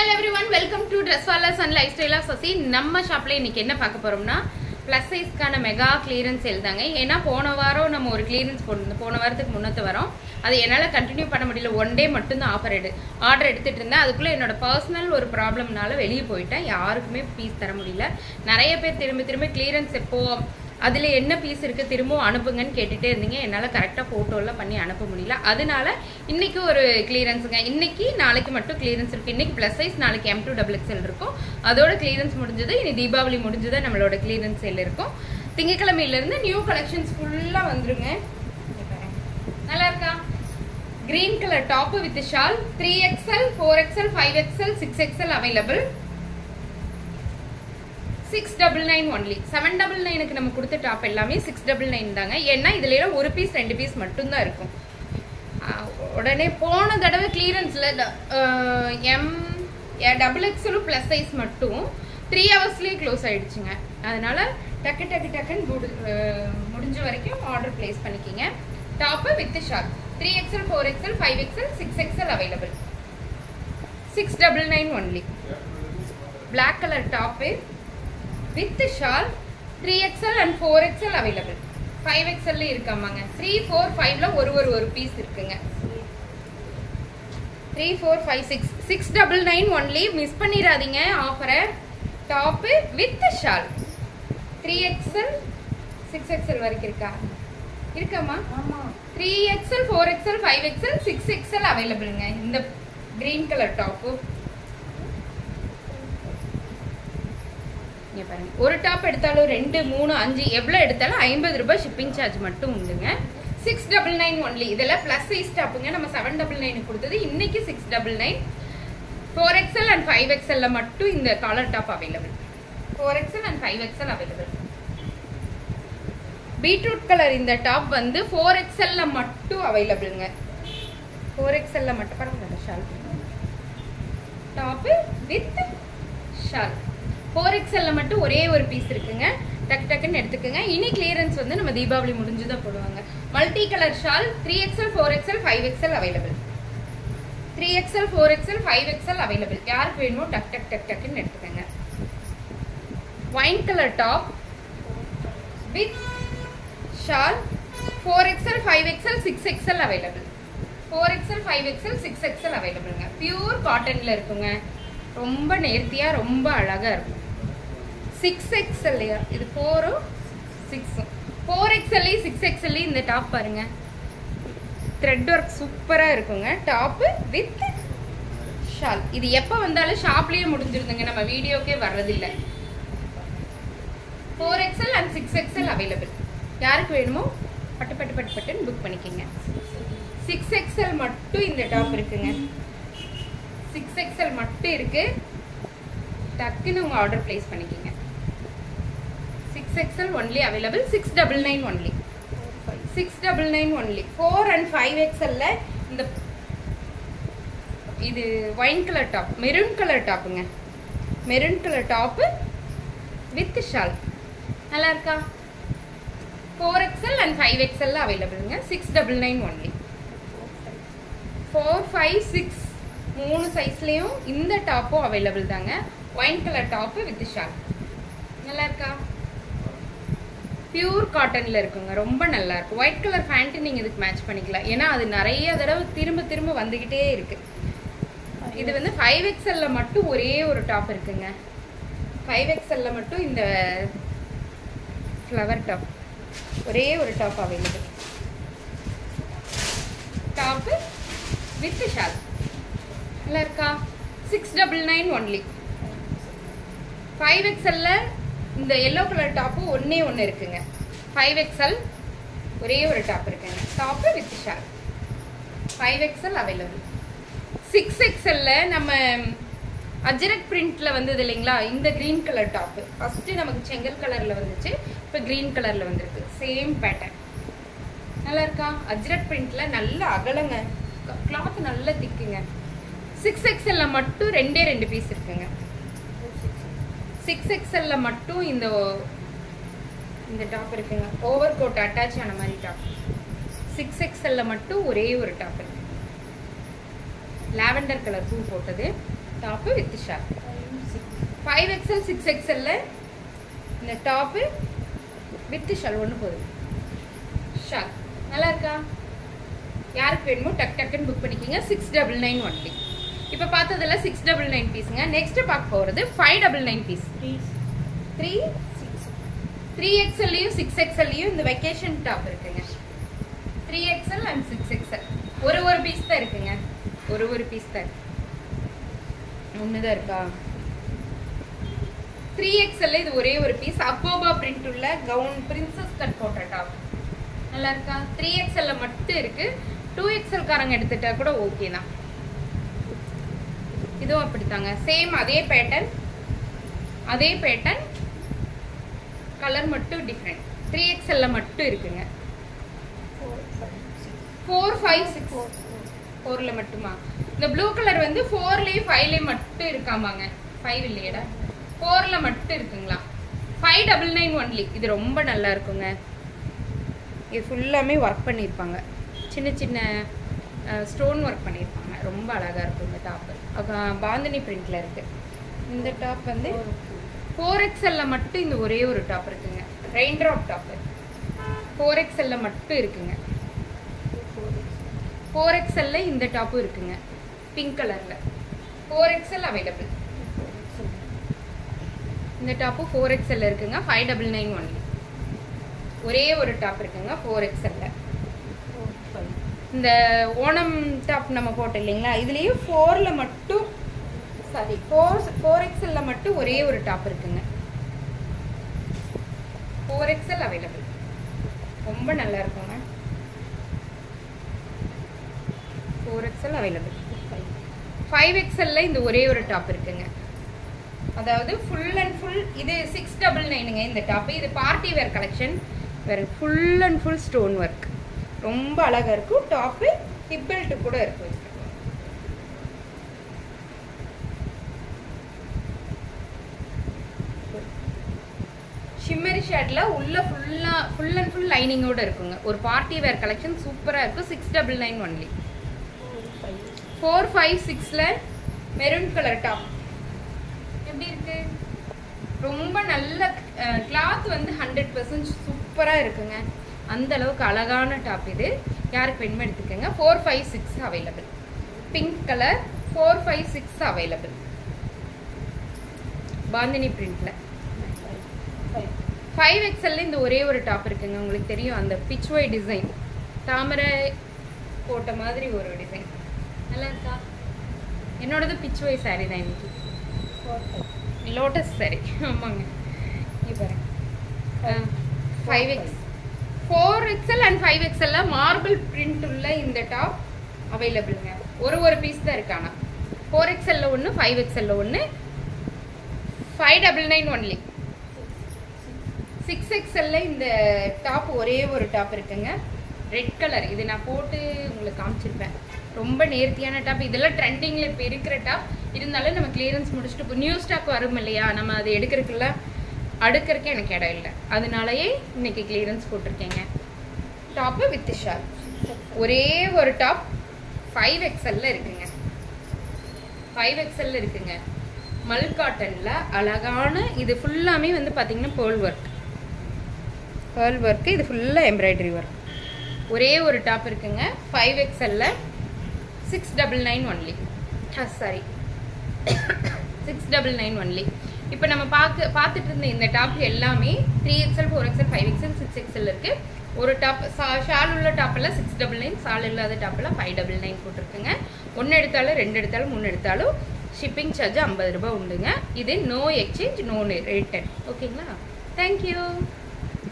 hello everyone, welcome to Dresswallas and Lifestyle of Sasi. நம்ம ஷாப்ல இன்னைக்கு என்ன பார்க்க போறோம்னா ப்ளஸ் சைஸ்க்கான மெகா கிளியரன்ஸ் சேல் தாங்க. ஏன்னா போன வாரம் நம்ம ஒரு கிளியரன்ஸ் போட்டுருந்தோம், போன வாரத்துக்கு முன்னத்த வாரம். அது என்னால் கண்டினியூ பண்ண முடியல, ஒன் டே மட்டும் தான் ஆர்டர் எடுத்துட்டு இருந்தேன். அதுக்குள்ளே என்னோட பர்சனல் ஒரு ப்ராப்ளம்னால வெளியே போயிட்டேன், யாருக்குமே பீஸ் தர முடியல. நிறைய பேர் திரும்ப கிளியரன்ஸ் எப்போ அதில் என்ன பீஸ் இருக்குது திரும்பவும் அனுப்புங்கன்னு கேட்டுகிட்டே இருந்தீங்க. என்னால் கரெக்டாக ஃபோட்டோலாம் பண்ணி அனுப்ப முடியல. அதனால இன்றைக்கி ஒரு கிளியரன்ஸுங்க. இன்றைக்கி நாளைக்கு மட்டும் கிளியரன்ஸ் இருக்குது. இன்றைக்கி ப்ளஸ் சைஸ், நாளைக்கு M2 XXL இருக்கும். அதோட கிளியரன்ஸ் முடிஞ்சது. இனி தீபாவளி முடிஞ்சது நம்மளோட கிளியரன்ஸ் சேல் இருக்கும். திங்கக்கிழமையிலேருந்து நியூ கலெக்ஷன்ஸ் ஃபுல்லாக வந்துருங்க. நல்லா இருக்கா? Green colour top with shawl 3XL 4XL 5XL 6XL available. 699 only. 799க்கு நம்ம கொடுத்த டாப் எல்லாமே 699 தாங்க. ஏன்னா இதுல ஒரு பீஸ் 2 பீஸ் மட்டும் தான் இருக்கும். உடனே போன தடவை கிளியரன்ஸ்ல XXL பிளஸ் சைஸ் மட்டும் 3 ஹவர்ஸ்லயே க்ளோஸ் ஆயிடுச்சுங்க. அதனால டக்குன்னு முடிஞ்ச வரைக்கும் ஆர்டர் பிளேஸ் பண்ணிக்கிங்க. Top with shawl 3XL 4XL 5XL 6XL available. 699 only. Black colour top with shawl 3XL and 4XL available. 5XL இருக்காமாங்க. 3 4 5ல ஒரு பீஸ் இருக்குங்க. 3 4 5 6 699 only. மிஸ் பண்ணிராதீங்க ஆஃபரை. Top with shawl 3XL 6XL வரைக்கும் இருக்காமா? ஆமா. 3XL 4XL 5XL 6XL அவைலபிள்ங்க. இந்த green colour top ஒரு டாப் எடுத்தாலும் 2 3 5 எவ்வளவு எடுத்தாலும் 50 ரூபாய் ஷிப்பிங் சார்ஜ் மட்டும் உண்டுங்க. 699 ஒன்லி. இதெல்லாம் பிளஸ் சைஸ் டாப்புங்க. நம்ம 799 கொடுத்தது, இன்னைக்கு 699. 4XL and 5XL மட்டும் இந்த collar top available. 4XL and 5XL அவைலபிள். பீட்ரூட் கலர் இந்த டாப் வந்து 4XL மட்டும் அவைலபிள்ங்க. 4XL மட்டும் பாருங்க. Shawl top with shawl 4XL மட்டும் ஒரே ஒரு பீஸ் இருக்குங்க. டக்குன்னு எடுத்துக்கோங்க. இனி கிளியரன்ஸ் வந்து நம்ம தீபாவளி முடிஞ்சுதான் போடுவாங்க. Multi colour shawl 3XL 4XL 5XL available. 3XL 4XL 5XL available. யாருக்கு வேணுமோ டக்குன்னு எடுத்துக்கோங்க. Wine colour top with shawl 4XL 5XL 6XL available. 4XL 5XL 6XL அவைலபிள்ங்க. பியூர் காட்டன்ல இருக்குங்க. ரொம்ப நேர்த்தியா ரொம்ப அழகா இருக்கும். 6XL இது 4 6 4XL 6XL இந்த டாப் பாருங்க. த்ரெட் ஒர்க் சூப்பரா இருக்குங்க. Top with shawl. இது எப்ப வந்தாலும் ஷாப்லயே முடிஞ்சிருதுங்க, நம்ம வீடியோக்கே வர்றதில்ல. 4XL and 6XL available. யாருக்கு வேணுமோ பட்டுன்னு புக் பண்ணிக்கோங்க. 6XL மட்டும் இந்த டாப் இருக்குங்க. 6XL மட்டும் இருக்கு. டக்குன்னு உங்க ஆர்டர் பிளேஸ் பண்ணிக்கங்க. 6XL only available. 699 only. 699 only. 4 and 5XL இந்த இது wine colour top, maroon colour டாப்புங்க. Maroon colour top with shawl. நல்லா இருக்கா? 4XL and 5XL அவைலபிள்ங்க. 699 ஒன்லி. 4 5 6 3 சைஸ்லயும் இந்த டாப்பும் அவைலபிள் தாங்க. Wine colour top with shawl. நல்லா இருக்கா? பியூர் காட்டன்ல இருக்குங்க. ரொம்ப நல்லா இருக்கு. ஒயிட் கலர் பேண்ட் நீங்க இதுக்கு மேட்ச் பண்ணிக்கலாம். ஏன்னா அது நிறைய தடவை திரும்ப வந்துகிட்டே இருக்கு. இது வந்து 5XL மட்டும் ஒரே ஒரு டாப் இருக்குங்க. 5XL மட்டும் இந்த ஃப்ளவர் டாப் ஒரே ஒரு top available. Top with shawl. நல்லா இருக்கா? 699 ஒன்லி. 5XL இந்த எல்லோ கலர் டாப்பு ஒன்னே இருக்குங்க. 5XL ஒரே ஒரு டாப் இருக்குங்க. Top with shawl. 5XL available. 6XL நம்ம அஜரக் பிரிண்ட்ல வந்தது இல்லைங்களா, இந்த கிரீன் கலர் டாப். ஃபர்ஸ்ட் நமக்கு செங்கல் கலர்ல வந்துச்சு, இப்போ கிரீன் கலர்ல வந்திருக்கு. Same pattern. நல்லா இருக்கா? அஜரக் பிரிண்ட்ல நல்ல அகலங்க. கிளாத் நல்ல திக்குங்க. 6XL மட்டும் 2 பீஸ் இருக்குங்க. 6XL மட்டும் இந்த டாப் இருக்குங்க. ஓவர் கோட் அட்டாச் ஆன மாதிரி டாப். 6XL மட்டும் ஒரே ஒரு டாப் இருக்கு. லாவெண்டர் கலர் பூ போட்டது. Top with shawl 5XL 6XL இந்த டாப்பு வித் ஷால் ஒன்று போதும். ஷால் நல்லா இருக்கா? யாருக்கு வேணுமோ டக் டக்குன்னு புக் பண்ணிக்கிங்க. 699 ஒன்லி. இப்போ பார்த்ததுல 699 பீஸுங்க. நெக்ஸ்ட் பார்க்க போகிறது 599 பீஸ். 3XLலையும் 6XLலையும் இந்த வெக்கேஷன் டாப் இருக்குங்க. 3XL அண்ட் 6XL ஒரு பீஸ் தான் இருக்குங்க. ஒரு பீஸ் தான் ஒன்று தான் இருக்கா? 3XL இது ஒரே ஒரு பீஸ். அப்போபா பிரிண்ட் உள்ள கவுன் பிரின்சஸ் கட் போட்ட டாப் நல்லா இருக்கா? 3XL மட்டும் இருக்கு. 2XL காரங்க எடுத்துட்டா கூட ஓகே தான். இதுவும் அப்படித்தாங்க. சேம் அதே பேட்டர்ன் கலர் மட்டும் டிஃப்ரெண்ட். 3XL மட்டும் இருக்குங்க. 4, 5, 6 4ல மட்டுமா? இந்த ப்ளூ கலர் வந்து 4லயும் 5லயும் மட்டும் இருக்காமாங்க. 5 இல்லையடா, 4ல மட்டும் இருக்குங்களா? 599 ஒன்லி. இது ரொம்ப நல்லா இருக்குங்க. இது ஃபுல்லாமே ஒர்க் பண்ணியிருப்பாங்க. சின்ன ஸ்டோன் ஒர்க் பண்ணியிருப்பாங்க. ரொம்ப அழகாக இருக்கும் இந்த டாப்பு. பாந்தினி பிரிண்டில் இருக்குது. இந்த டாப் வந்து 4XL மட்டும் இந்த ஒரே ஒரு டாப் இருக்குங்க. ரெயின் ட்ராப் டாப்பு 4XL மட்டும் இருக்குங்க. 4XL இந்த டாப்பும் இருக்குங்க. பிங்க் கலரில் 4XL அவைலபிள். இந்த டாப்பு 4XL இருக்குங்க. 599 ஒன்லி. ஒரே ஒரு டாப் இருக்குங்க 4XL. இந்த ஓணம் டாப் நம்ம போட்டோம் இல்லைங்களா, இதுலேயும் 4ல மட்டும் 4XL மட்டும் ஒரே ஒரு டாப் இருக்குங்க. 4XL available. ரொம்ப நல்லா இருக்குங்க. 4XL available. 5XL இந்த ஒரே ஒரு டாப் இருக்குங்க. அதாவது ஃபுல் அண்ட் ஃபுல் இது 699ங்க இந்த டாப். இது பார்ட்டி வேர் கலெக்ஷன். வேறு full and full stone work. ரொம்ப அழகாக இருக்கும். டாப்பு ஹிப் பெல்ட் கூட இருக்கும். ஷிம்மரி ஷேட்ல உள்ள ஃபுல் அண்ட் ஃபுல் லைனிங்கோட இருக்குங்க. ஒரு பார்ட்டி வேர் கலெக்ஷன் சூப்பராக இருக்கும். 699 ஒன்லி. 4, 5, 6ல மெரூன் கலர் டாப் எப்படி இருக்கு? ரொம்ப நல்ல கிளாத் வந்து 100% சூப்பராக இருக்குங்க. அந்த அளவுக்கு அழகான டாப் இது. யாருக்கு வேணுமோ எடுத்துக்கோங்க. 4, 5, 6 available. Pink colour 4, 5, 6 available. Bandhani பிரிண்ட்ல 5XL இந்த ஒரே ஒரு டாப் இருக்குங்க. உங்களுக்கு தெரியும் அந்த பிச்வை டிசைன், தாமரை போட்ட மாதிரி ஒரு டிசைன் நல்லா இருக்கா? என்னோடது பிச்வை சாரி தான் இன்னைக்கு. Lotus sorry. ஆமாங்க. இப்போ 4XL and 5XL marble print உள்ள இந்த டாப் அவைலபிளுங்க. ஒரு பீஸ் தான் இருக்கு. ஆனால் 4XL ஒன்று, 5XL ஒன்று. 599 ஒன்லி. 6XL இந்த டாப் ஒரே ஒரு டாப் இருக்குங்க. Red colour. இது நான் போட்டு உங்களுக்கு காமிச்சிருப்பேன். ரொம்ப நேர்த்தியான டாப். இதெல்லாம் ட்ரெண்டிங்கில் இப்போ இருக்கிற டாப். இருந்தாலும் நம்ம கிளியரன்ஸ் முடிச்சுட்டு இப்போ நியூ ஸ்டாக் வரும் இல்லையா, நம்ம அது எடுக்கிறதுக்குள்ள அடுக்கிறதுக்கு எனக்கு இடம் இல்லை. அதனாலயே இன்னைக்கு கிளியரன்ஸ் போட்டிருக்கேங்க. டாப்பு வித் ஷால் ஒரே ஒரு டாப் 5XL இருக்குங்க. 5XL இருக்குங்க. மல் காட்டன்ல அழகான இது ஃபுல்லாமே வந்து பார்த்தீங்கன்னா பேர்ல் ஒர்க். இது ஃபுல்லாக எம்ப்ராய்டரி ஒர்க். ஒரே ஒரு டாப் இருக்குங்க. 5XL 699 only. Sorry 699 only. இப்போ நம்ம பார்த்துட்டு இருந்த இந்த டாப் எல்லாமே 3XL 4XL 5XL 6XL இருக்கு. ஒரு டாப் ஷால் உள்ள டாப்பெல்லாம் 699, ஷால் இல்லாத டாப்பெல்லாம் 599 போட்டிருக்குங்க. 1 எடுத்தாலும் 2 எடுத்தாலும் 3 எடுத்தாலும் ஷிப்பிங் சார்ஜ் 50 ரூபாய் உண்டுங்க. இது நோ எக்ஸ்சேஞ்ச், நோ ரிட்டர்ன். ஓகேங்களா? தேங்க்யூ.